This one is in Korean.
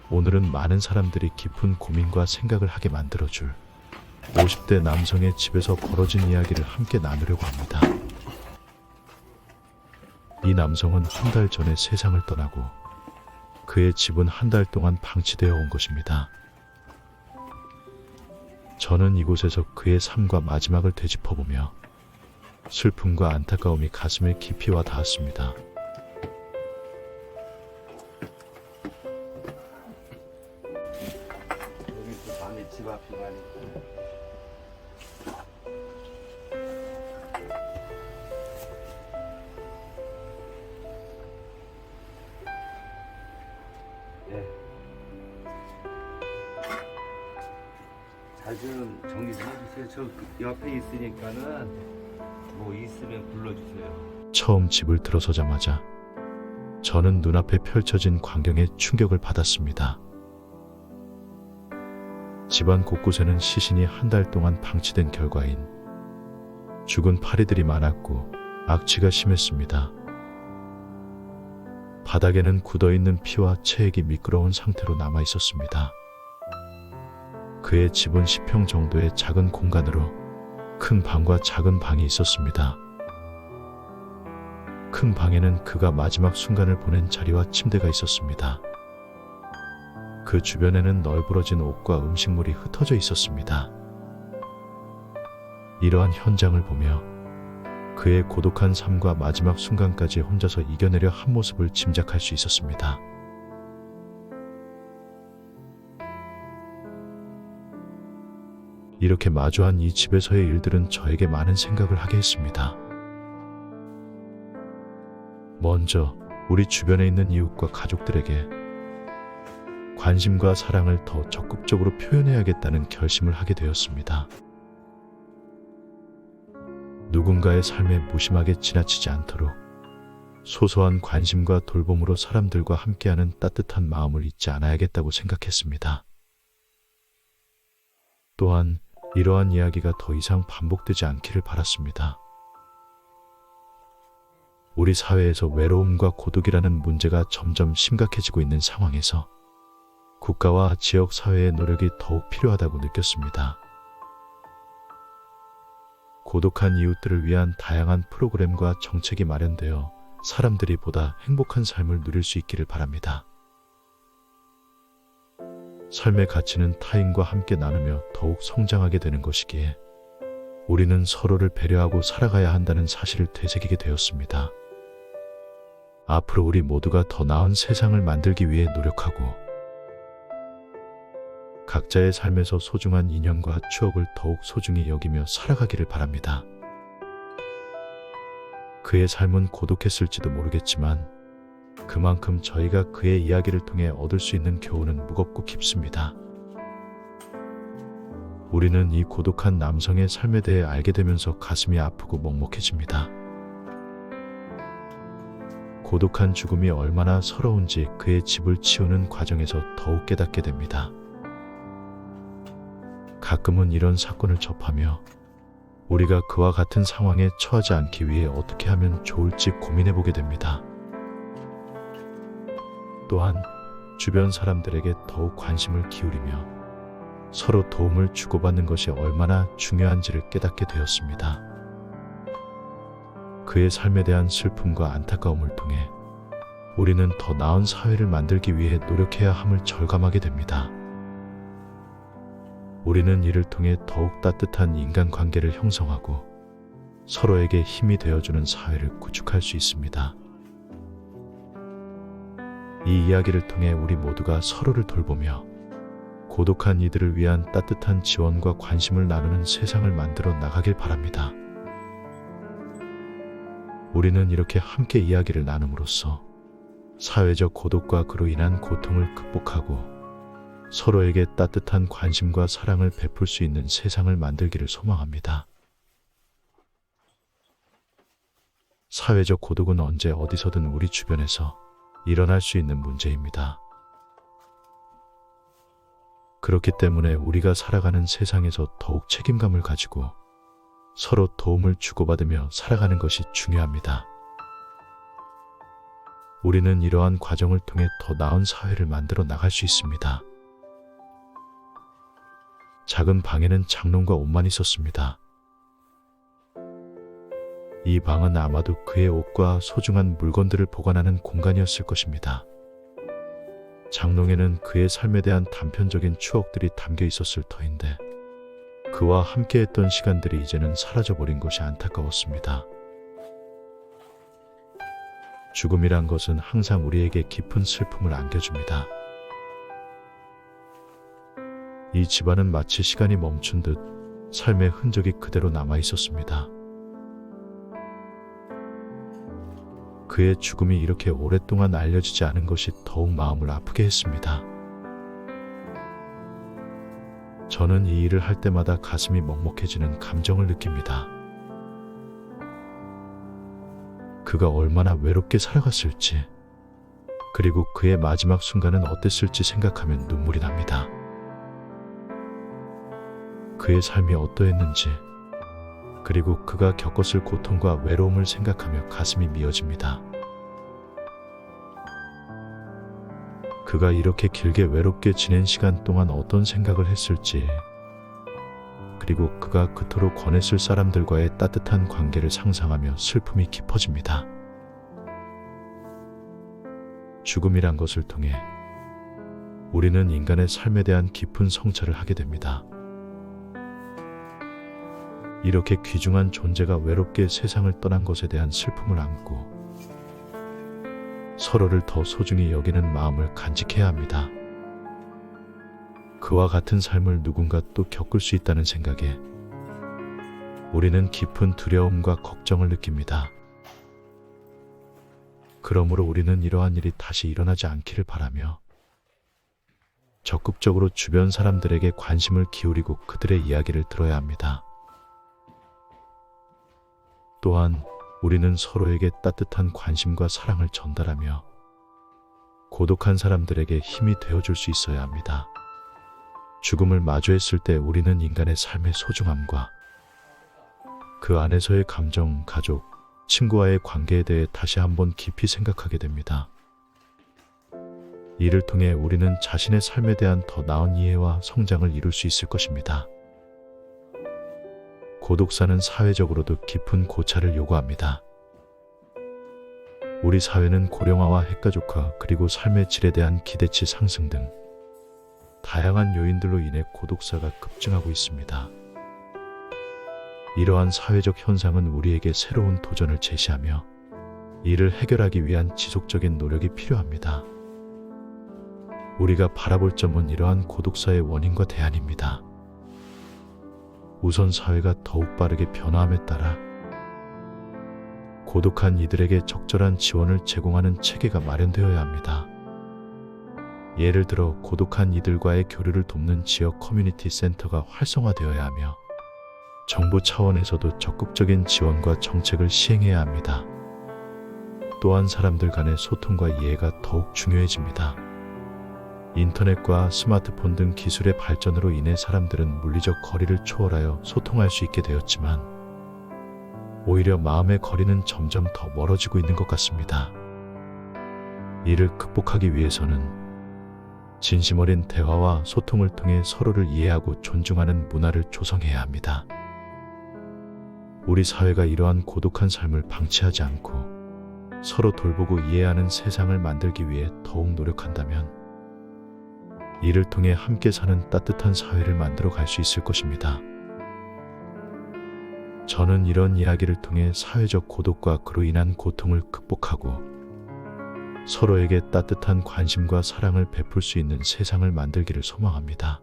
오늘은 많은 사람들이 깊은 고민과 생각을 하게 만들어줄 50대 남성의 집에서 벌어진 이야기를 함께 나누려고 합니다. 이 남성은 한 달 전에 세상을 떠나고 그의 집은 한 달 동안 방치되어 온 것입니다. 저는 이곳에서 그의 삶과 마지막을 되짚어보며 슬픔과 안타까움이 가슴에 깊이 와 닿았습니다. 여기 또 밤에 집 앞이만 있고. 예. 잘 좀 정리 좀 해주세요. 저 옆에 있으니까는 뭐 있으면 불러주세요. 처음 집을 들어서자마자 저는 눈앞에 펼쳐진 광경에 충격을 받았습니다. 집안 곳곳에는 시신이 한 달 동안 방치된 결과인 죽은 파리들이 많았고 악취가 심했습니다. 바닥에는 굳어있는 피와 체액이 미끄러운 상태로 남아 있었습니다. 그의 집은 10평 정도의 작은 공간으로 큰 방과 작은 방이 있었습니다. 큰 방에는 그가 마지막 순간을 보낸 자리와 침대가 있었습니다. 그 주변에는 널브러진 옷과 음식물이 흩어져 있었습니다. 이러한 현장을 보며 그의 고독한 삶과 마지막 순간까지 혼자서 이겨내려 한 모습을 짐작할 수 있었습니다. 이렇게 마주한 이 집에서의 일들은 저에게 많은 생각을 하게 했습니다. 먼저 우리 주변에 있는 이웃과 가족들에게 관심과 사랑을 더 적극적으로 표현해야겠다는 결심을 하게 되었습니다. 누군가의 삶에 무심하게 지나치지 않도록 소소한 관심과 돌봄으로 사람들과 함께하는 따뜻한 마음을 잊지 않아야겠다고 생각했습니다. 또한 이러한 이야기가 더 이상 반복되지 않기를 바랐습니다. 우리 사회에서 외로움과 고독이라는 문제가 점점 심각해지고 있는 상황에서 국가와 지역 사회의 노력이 더욱 필요하다고 느꼈습니다. 고독한 이웃들을 위한 다양한 프로그램과 정책이 마련되어 사람들이 보다 행복한 삶을 누릴 수 있기를 바랍니다. 삶의 가치는 타인과 함께 나누며 더욱 성장하게 되는 것이기에 우리는 서로를 배려하고 살아가야 한다는 사실을 되새기게 되었습니다. 앞으로 우리 모두가 더 나은 세상을 만들기 위해 노력하고 각자의 삶에서 소중한 인연과 추억을 더욱 소중히 여기며 살아가기를 바랍니다. 그의 삶은 고독했을지도 모르겠지만 그만큼 저희가 그의 이야기를 통해 얻을 수 있는 교훈은 무겁고 깊습니다. 우리는 이 고독한 남성의 삶에 대해 알게 되면서 가슴이 아프고 먹먹해집니다. 고독한 죽음이 얼마나 서러운지 그의 집을 치우는 과정에서 더욱 깨닫게 됩니다. 가끔은 이런 사건을 접하며 우리가 그와 같은 상황에 처하지 않기 위해 어떻게 하면 좋을지 고민해보게 됩니다. 또한 주변 사람들에게 더욱 관심을 기울이며 서로 도움을 주고받는 것이 얼마나 중요한지를 깨닫게 되었습니다. 그의 삶에 대한 슬픔과 안타까움을 통해 우리는 더 나은 사회를 만들기 위해 노력해야 함을 절감하게 됩니다. 우리는 이를 통해 더욱 따뜻한 인간관계를 형성하고 서로에게 힘이 되어주는 사회를 구축할 수 있습니다. 이 이야기를 통해 우리 모두가 서로를 돌보며 고독한 이들을 위한 따뜻한 지원과 관심을 나누는 세상을 만들어 나가길 바랍니다. 우리는 이렇게 함께 이야기를 나눔으로써 사회적 고독과 그로 인한 고통을 극복하고 서로에게 따뜻한 관심과 사랑을 베풀 수 있는 세상을 만들기를 소망합니다. 사회적 고독은 언제 어디서든 우리 주변에서 일어날 수 있는 문제입니다. 그렇기 때문에 우리가 살아가는 세상에서 더욱 책임감을 가지고 서로 도움을 주고받으며 살아가는 것이 중요합니다. 우리는 이러한 과정을 통해 더 나은 사회를 만들어 나갈 수 있습니다. 작은 방에는 장롱과 옷만 있었습니다. 이 방은 아마도 그의 옷과 소중한 물건들을 보관하는 공간이었을 것입니다. 장롱에는 그의 삶에 대한 단편적인 추억들이 담겨 있었을 터인데 그와 함께했던 시간들이 이제는 사라져버린 것이 안타까웠습니다. 죽음이란 것은 항상 우리에게 깊은 슬픔을 안겨줍니다. 이 집안은 마치 시간이 멈춘 듯 삶의 흔적이 그대로 남아 있었습니다. 그의 죽음이 이렇게 오랫동안 알려지지 않은 것이 더욱 마음을 아프게 했습니다. 저는 이 일을 할 때마다 가슴이 먹먹해지는 감정을 느낍니다. 그가 얼마나 외롭게 살아갔을지, 그리고 그의 마지막 순간은 어땠을지 생각하면 눈물이 납니다. 그의 삶이 어떠했는지, 그리고 그가 겪었을 고통과 외로움을 생각하며 가슴이 미어집니다. 그가 이렇게 길게 외롭게 지낸 시간 동안 어떤 생각을 했을지, 그리고 그가 그토록 권했을 사람들과의 따뜻한 관계를 상상하며 슬픔이 깊어집니다. 죽음이란 것을 통해 우리는 인간의 삶에 대한 깊은 성찰을 하게 됩니다. 이렇게 귀중한 존재가 외롭게 세상을 떠난 것에 대한 슬픔을 안고 서로를 더 소중히 여기는 마음을 간직해야 합니다. 그와 같은 삶을 누군가 또 겪을 수 있다는 생각에 우리는 깊은 두려움과 걱정을 느낍니다. 그러므로 우리는 이러한 일이 다시 일어나지 않기를 바라며 적극적으로 주변 사람들에게 관심을 기울이고 그들의 이야기를 들어야 합니다. 또한 우리는 서로에게 따뜻한 관심과 사랑을 전달하며 고독한 사람들에게 힘이 되어줄 수 있어야 합니다. 죽음을 마주했을 때 우리는 인간의 삶의 소중함과 그 안에서의 감정, 가족, 친구와의 관계에 대해 다시 한번 깊이 생각하게 됩니다. 이를 통해 우리는 자신의 삶에 대한 더 나은 이해와 성장을 이룰 수 있을 것입니다. 고독사는 사회적으로도 깊은 고찰을 요구합니다. 우리 사회는 고령화와 핵가족화, 그리고 삶의 질에 대한 기대치 상승 등 다양한 요인들로 인해 고독사가 급증하고 있습니다. 이러한 사회적 현상은 우리에게 새로운 도전을 제시하며 이를 해결하기 위한 지속적인 노력이 필요합니다. 우리가 바라볼 점은 이러한 고독사의 원인과 대안입니다. 우선 사회가 더욱 빠르게 변화함에 따라 고독한 이들에게 적절한 지원을 제공하는 체계가 마련되어야 합니다. 예를 들어 고독한 이들과의 교류를 돕는 지역 커뮤니티 센터가 활성화되어야 하며 정부 차원에서도 적극적인 지원과 정책을 시행해야 합니다. 또한 사람들 간의 소통과 이해가 더욱 중요해집니다. 인터넷과 스마트폰 등 기술의 발전으로 인해 사람들은 물리적 거리를 초월하여 소통할 수 있게 되었지만 오히려 마음의 거리는 점점 더 멀어지고 있는 것 같습니다. 이를 극복하기 위해서는 진심 어린 대화와 소통을 통해 서로를 이해하고 존중하는 문화를 조성해야 합니다. 우리 사회가 이러한 고독한 삶을 방치하지 않고 서로 돌보고 이해하는 세상을 만들기 위해 더욱 노력한다면 이를 통해 함께 사는 따뜻한 사회를 만들어 갈 수 있을 것입니다. 저는 이런 이야기를 통해 사회적 고독과 그로 인한 고통을 극복하고 서로에게 따뜻한 관심과 사랑을 베풀 수 있는 세상을 만들기를 소망합니다.